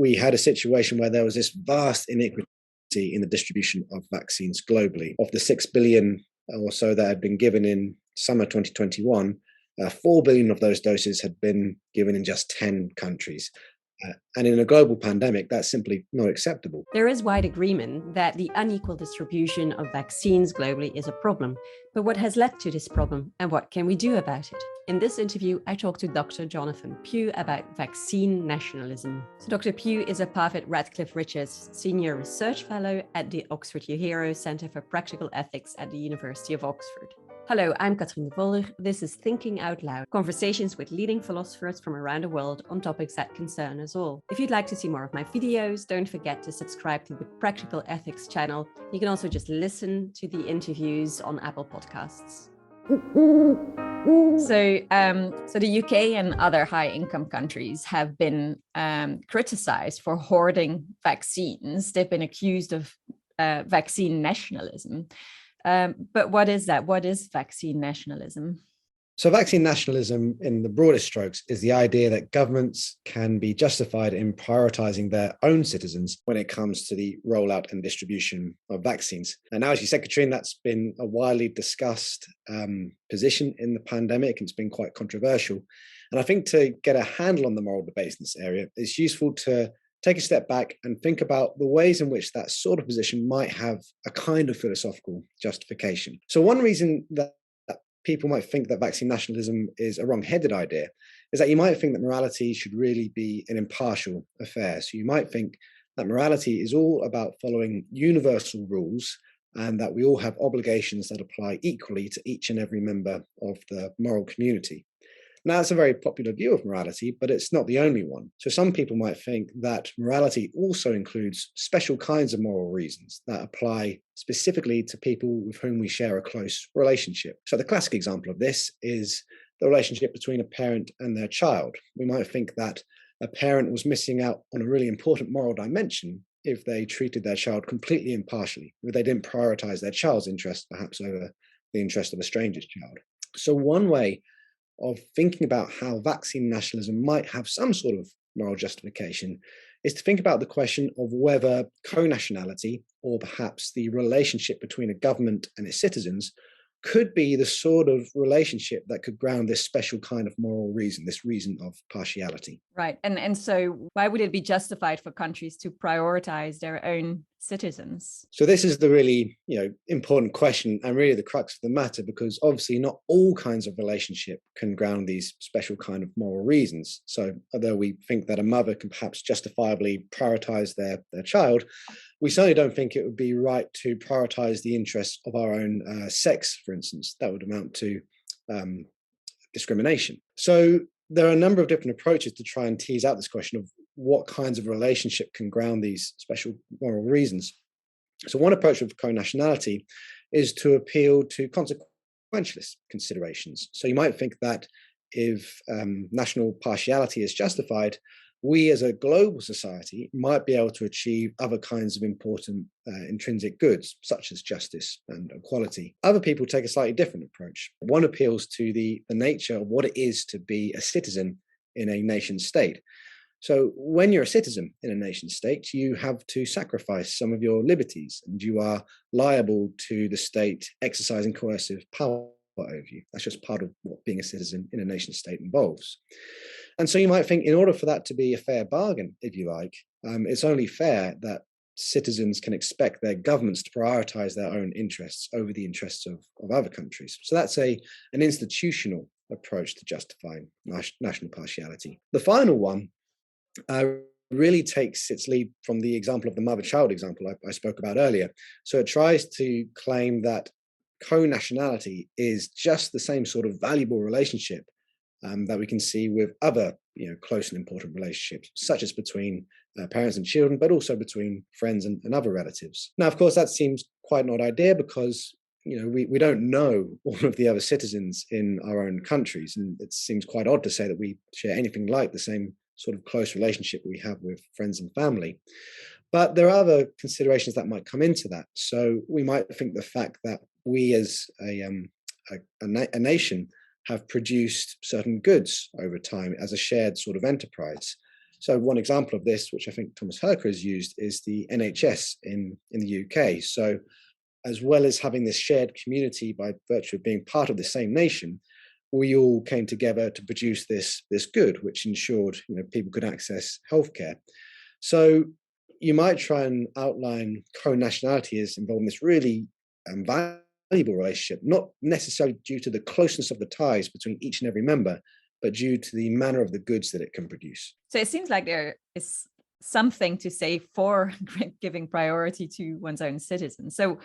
we had a situation where there was this vast inequity in the distribution of vaccines globally. Of the 6 billion or so that had been given in summer 2021, 4 billion of those doses had been given in just 10 countries. And in a global pandemic, that's simply not acceptable. There is wide agreement that the unequal distribution of vaccines globally is a problem. But what has led to this problem and what can we do about it? In this interview, I talked to Dr. Jonathan Pugh about vaccine nationalism. So Dr. Pugh is a Parvett-Radcliffe Richards Senior Research Fellow at the Oxford Uehiro Centre for Practical Ethics at the University of Oxford. Hello, I'm Katrien Devolder. This is Thinking Out Loud, conversations with leading philosophers from around the world on topics that concern us all. If you'd like to see more of my videos, don't forget to subscribe to the Practical Ethics channel. You can also just listen to the interviews on Apple Podcasts. So the UK and other high-income countries have been criticized for hoarding vaccines. They've been accused of vaccine nationalism. But what is that? What is vaccine nationalism? So vaccine nationalism, in the broadest strokes, is the idea that governments can be justified in prioritizing their own citizens when it comes to the rollout and distribution of vaccines. And now, as you said, Katrien, that's been a widely discussed position in the pandemic, and it's been quite controversial. And I think to get a handle on the moral debates in this area, it's useful to take a step back and think about the ways in which that sort of position might have a kind of philosophical justification. So one reason that people might think that vaccine nationalism is a wrong-headed idea is that you might think that morality should really be an impartial affair. So you might think that morality is all about following universal rules and that we all have obligations that apply equally to each and every member of the moral community. Now, that's a very popular view of morality, but it's not the only one. So some people might think that morality also includes special kinds of moral reasons that apply specifically to people with whom we share a close relationship. So the classic example of this is the relationship between a parent and their child. We might think that a parent was missing out on a really important moral dimension if they treated their child completely impartially, if they didn't prioritize their child's interest perhaps over the interest of a stranger's child. So one way of thinking about how vaccine nationalism might have some sort of moral justification is to think about the question of whether co-nationality, or perhaps the relationship between a government and its citizens, could be the sort of relationship that could ground this special kind of moral reason, this reason of partiality. Right. And so why would it be justified for countries to prioritize their own citizens? So this is the really, important question and really the crux of the matter, because obviously not all kinds of relationship can ground these special kind of moral reasons. So although we think that a mother can perhaps justifiably prioritize their child, we certainly don't think it would be right to prioritize the interests of our own sex, for instance. That would amount to discrimination. So there are a number of different approaches to try and tease out this question of what kinds of relationship can ground these special moral reasons. So one approach of co-nationality is to appeal to consequentialist considerations. So you might think that if national partiality is justified, we as a global society might be able to achieve other kinds of important intrinsic goods, such as justice and equality. Other people take a slightly different approach. One appeals to the nature of what it is to be a citizen in a nation state. So when you're a citizen in a nation state, you have to sacrifice some of your liberties, and you are liable to the state exercising coercive power over you. That's just part of what being a citizen in a nation state involves. And so you might think, in order for that to be a fair bargain, if you like, it's only fair that citizens can expect their governments to prioritize their own interests over the interests of other countries. So that's an institutional approach to justifying national partiality. The final one really takes its lead from the example of the mother-child example I spoke about earlier. So it tries to claim that co-nationality is just the same sort of valuable relationship that we can see with other, close and important relationships, such as between parents and children, but also between friends and other relatives. Now, of course, that seems quite an odd idea because, we don't know all of the other citizens in our own countries, and it seems quite odd to say that we share anything like the same sort of close relationship we have with friends and family. But there are other considerations that might come into that. So we might think the fact that we as a nation have produced certain goods over time as a shared sort of enterprise So one example of this, which I think Thomas Herker has used, is the NHS in the UK. So as well as having this shared community by virtue of being part of the same nation, we all came together to produce this good, which ensured people could access healthcare. So you might try and outline co-nationality as involving this really valuable relationship, not necessarily due to the closeness of the ties between each and every member, but due to the manner of the goods that it can produce. So it seems like there is something to say for giving priority to one's own citizens. So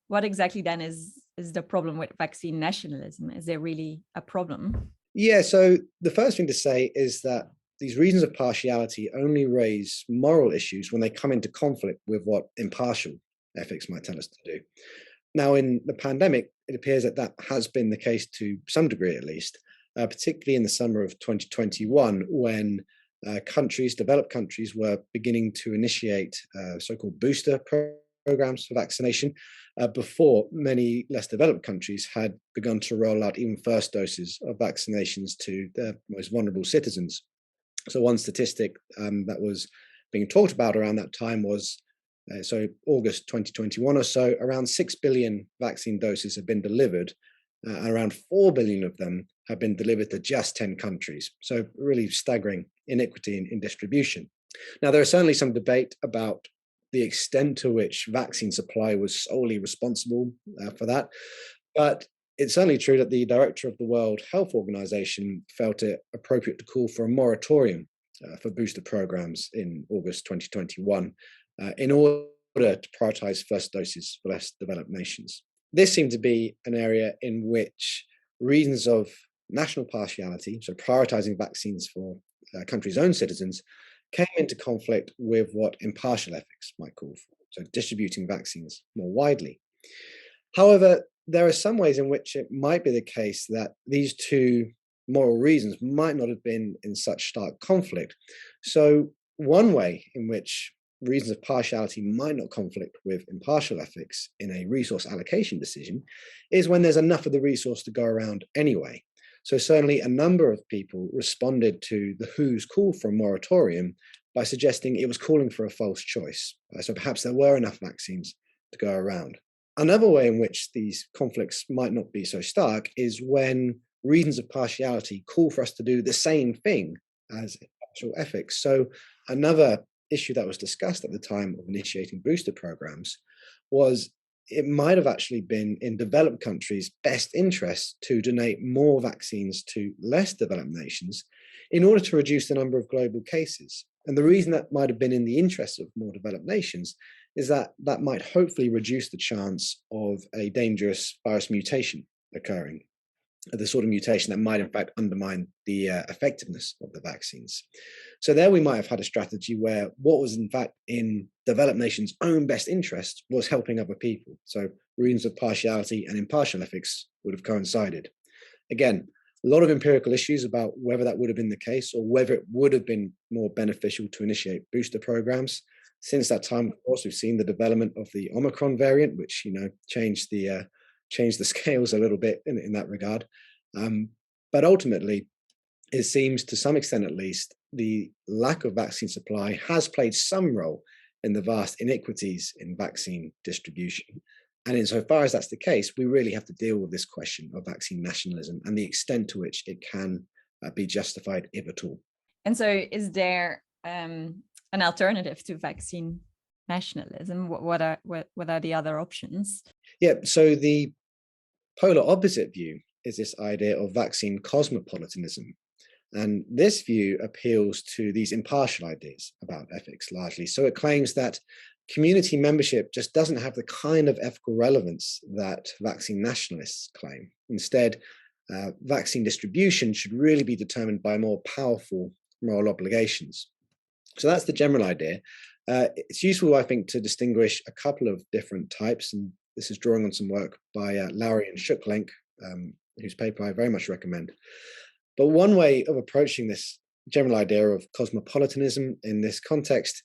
what exactly then is the problem with vaccine nationalism? Is there really a problem? Yeah, so the first thing to say is that these reasons of partiality only raise moral issues when they come into conflict with what impartial ethics might tell us to do. Now, in the pandemic, it appears that has been the case to some degree at least, particularly in the summer of 2021, when developed countries were beginning to initiate so-called booster programs for vaccination before many less developed countries had begun to roll out even first doses of vaccinations to their most vulnerable citizens. So one statistic that was being talked about around that time was, August 2021 or so, around 6 billion vaccine doses have been delivered, and around 4 billion of them have been delivered to just 10 countries. So really staggering inequity in distribution. Now, there is certainly some debate about the extent to which vaccine supply was solely responsible for that. But it's certainly true that the director of the World Health Organization felt it appropriate to call for a moratorium for booster programs in August 2021 in order to prioritize first doses for less developed nations. This seemed to be an area in which reasons of national partiality, so prioritizing vaccines for countries' own citizens, came into conflict with what impartial ethics might call for, so distributing vaccines more widely. However, there are some ways in which it might be the case that these two moral reasons might not have been in such stark conflict. So one way in which reasons of partiality might not conflict with impartial ethics in a resource allocation decision is when there's enough of the resource to go around anyway. So certainly a number of people responded to the WHO's call for a moratorium by suggesting it was calling for a false choice. So perhaps there were enough vaccines to go around. Another way in which these conflicts might not be so stark is when reasons of partiality call for us to do the same thing as impartial ethics. So another issue that was discussed at the time of initiating booster programs was it might have actually been in developed countries' best interest to donate more vaccines to less developed nations in order to reduce the number of global cases. And the reason that might have been in the interest of more developed nations is that might hopefully reduce the chance of a dangerous virus mutation occurring, the sort of mutation that might in fact undermine the effectiveness of the vaccines. So there we might have had a strategy where what was in fact in developed nations' own best interest was helping other people. So reasons of partiality and impartial ethics would have coincided. Again, a lot of empirical issues about whether that would have been the case or whether it would have been more beneficial to initiate booster programs. Since that time, of course, we've seen the development of the Omicron variant, which changed the scales a little bit in that regard. But ultimately, it seems to some extent at least, the lack of vaccine supply has played some role in the vast inequities in vaccine distribution. And insofar as that's the case, we really have to deal with this question of vaccine nationalism and the extent to which it can be justified, if at all. And so is there an alternative to vaccine nationalism? What are the other options? Yeah, so the polar opposite view is this idea of vaccine cosmopolitanism. And this view appeals to these impartial ideas about ethics largely. So it claims that community membership just doesn't have the kind of ethical relevance that vaccine nationalists claim. Instead, vaccine distribution should really be determined by more powerful moral obligations. So that's the general idea. It's useful, I think, to distinguish a couple of different types, and this is drawing on some work by Lowry and Shuklenk, whose paper I very much recommend. But one way of approaching this general idea of cosmopolitanism in this context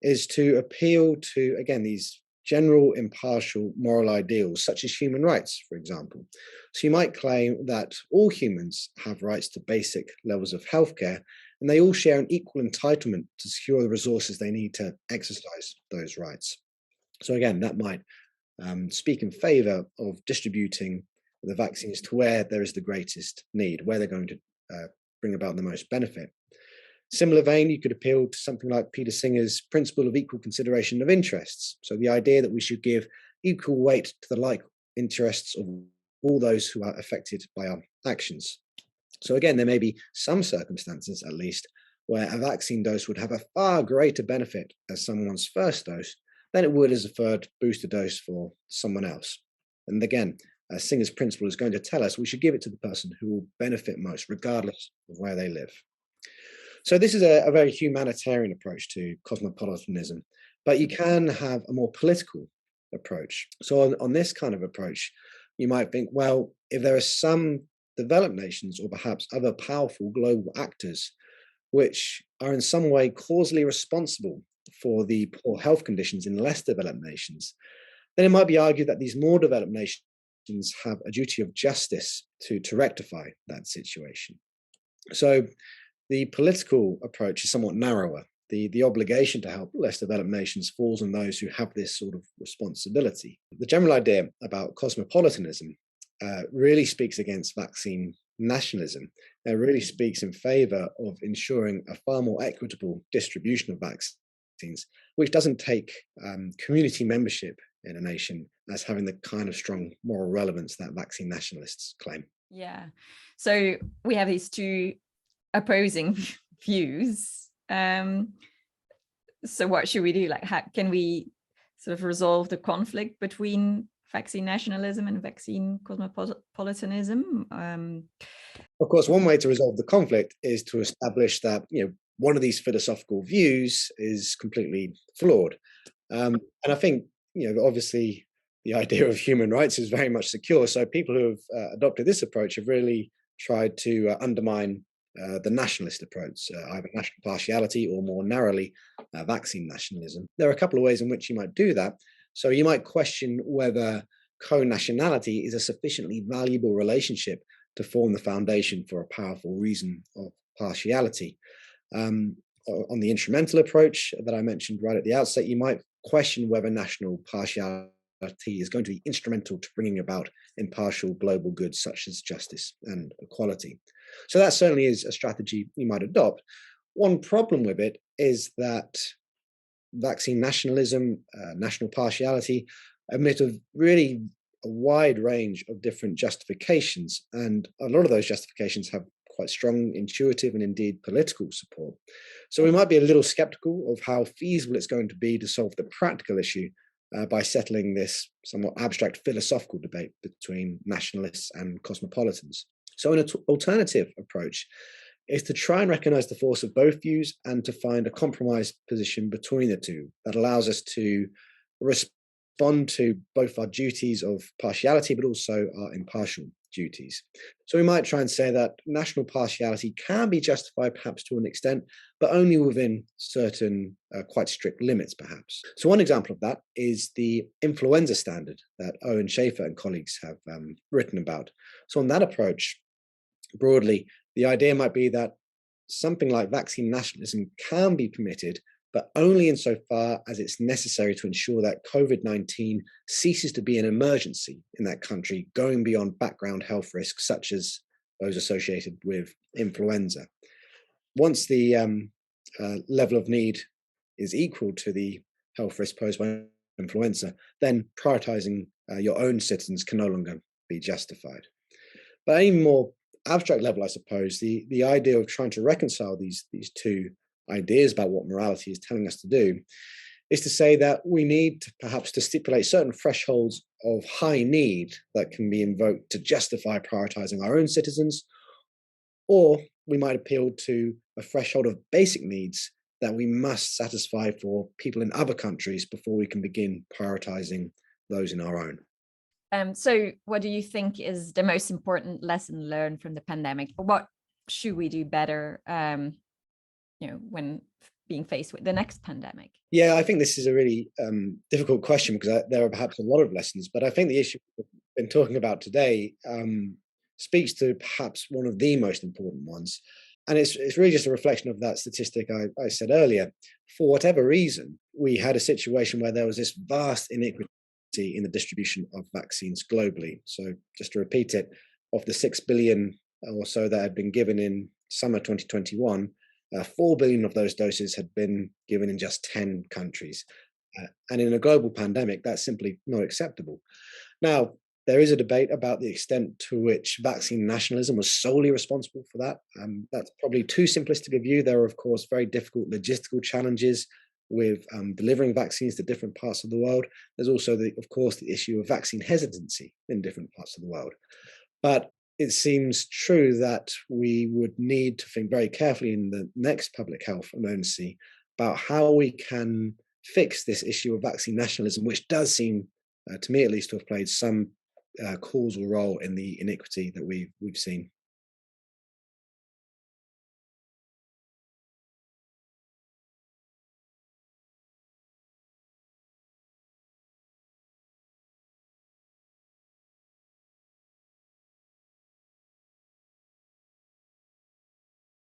is to appeal to, again, these general impartial moral ideals, such as human rights, for example. So you might claim that all humans have rights to basic levels of healthcare, and they all share an equal entitlement to secure the resources they need to exercise those rights. So again, that might speak in favour of distributing the vaccines to where there is the greatest need, where they're going to bring about the most benefit. Similar vein, you could appeal to something like Peter Singer's principle of equal consideration of interests. So the idea that we should give equal weight to the like interests of all those who are affected by our actions. So again, there may be some circumstances, at least, where a vaccine dose would have a far greater benefit as someone's first dose than it would as a third booster dose for someone else. And again, Singer's principle is going to tell us we should give it to the person who will benefit most, regardless of where they live. So this is a very humanitarian approach to cosmopolitanism, but you can have a more political approach. So on this kind of approach, you might think, well, if there are some developed nations or perhaps other powerful global actors which are in some way causally responsible for the poor health conditions in less developed nations, then it might be argued that these more developed nations have a duty of justice to rectify that situation. So the political approach is somewhat narrower. The obligation to help less developed nations falls on those who have this sort of responsibility. The general idea about cosmopolitanism really speaks against vaccine nationalism. It really speaks in favor of ensuring a far more equitable distribution of vaccines, which doesn't take community membership in a nation as having the kind of strong moral relevance that vaccine nationalists claim. Yeah. So we have these two opposing views. So what should we do? Like, how can we sort of resolve the conflict between vaccine nationalism and vaccine cosmopolitanism? Of course, one way to resolve the conflict is to establish that, one of these philosophical views is completely flawed. And I think, obviously the idea of human rights is very much secure. So people who have adopted this approach have really tried to undermine the nationalist approach, either national partiality or more narrowly vaccine nationalism. There are a couple of ways in which you might do that. So you might question whether co-nationality is a sufficiently valuable relationship to form the foundation for a powerful reason of partiality. On the instrumental approach that I mentioned right at the outset, you might question whether national partiality is going to be instrumental to bringing about impartial global goods such as justice and equality. So that certainly is a strategy you might adopt. One problem with it is that vaccine nationalism, national partiality, admit of really a wide range of different justifications, and a lot of those justifications have quite strong intuitive and indeed political support. So we might be a little skeptical of how feasible it's going to be to solve the practical issue by settling this somewhat abstract philosophical debate between nationalists and cosmopolitans. So an alternative approach is to try and recognize the force of both views and to find a compromise position between the two that allows us to respond to both our duties of partiality, but also our impartial duties. So we might try and say that national partiality can be justified perhaps to an extent, but only within certain quite strict limits perhaps. So one example of that is the influenza standard that Owen Schaefer and colleagues have written about. So on that approach, broadly, the idea might be that something like vaccine nationalism can be permitted, but only insofar as it's necessary to ensure that COVID-19 ceases to be an emergency in that country, going beyond background health risks such as those associated with influenza. Once the level of need is equal to the health risk posed by influenza, then prioritizing your own citizens can no longer be justified. But at an even more abstract level, I suppose, the idea of trying to reconcile these two ideas about what morality is telling us to do is to say that we need perhaps to stipulate certain thresholds of high need that can be invoked to justify prioritizing our own citizens, or we might appeal to a threshold of basic needs that we must satisfy for people in other countries before we can begin prioritizing those in our own. So what do you think is the most important lesson learned from the pandemic? What should we do better when being faced with the next pandemic? Yeah, I think this is a really difficult question because there are perhaps a lot of lessons, but I think the issue we've been talking about today speaks to perhaps one of the most important ones. And it's really just a reflection of that statistic I said earlier. For whatever reason, we had a situation where there was this vast inequity in the distribution of vaccines globally. So just to repeat it, of the 6 billion or so that had been given in summer 2021, 4 billion of those doses had been given in just 10 countries. And in a global pandemic, that's simply not acceptable. Now, there is a debate about the extent to which vaccine nationalism was solely responsible for that. That's probably too simplistic a view. There are, of course, very difficult logistical challenges with delivering vaccines to different parts of the world. There's also, of course, the issue of vaccine hesitancy in different parts of the world. But it seems true that we would need to think very carefully in the next public health emergency about how we can fix this issue of vaccine nationalism, which does seem, to me at least, to have played some causal role in the iniquity that we've seen.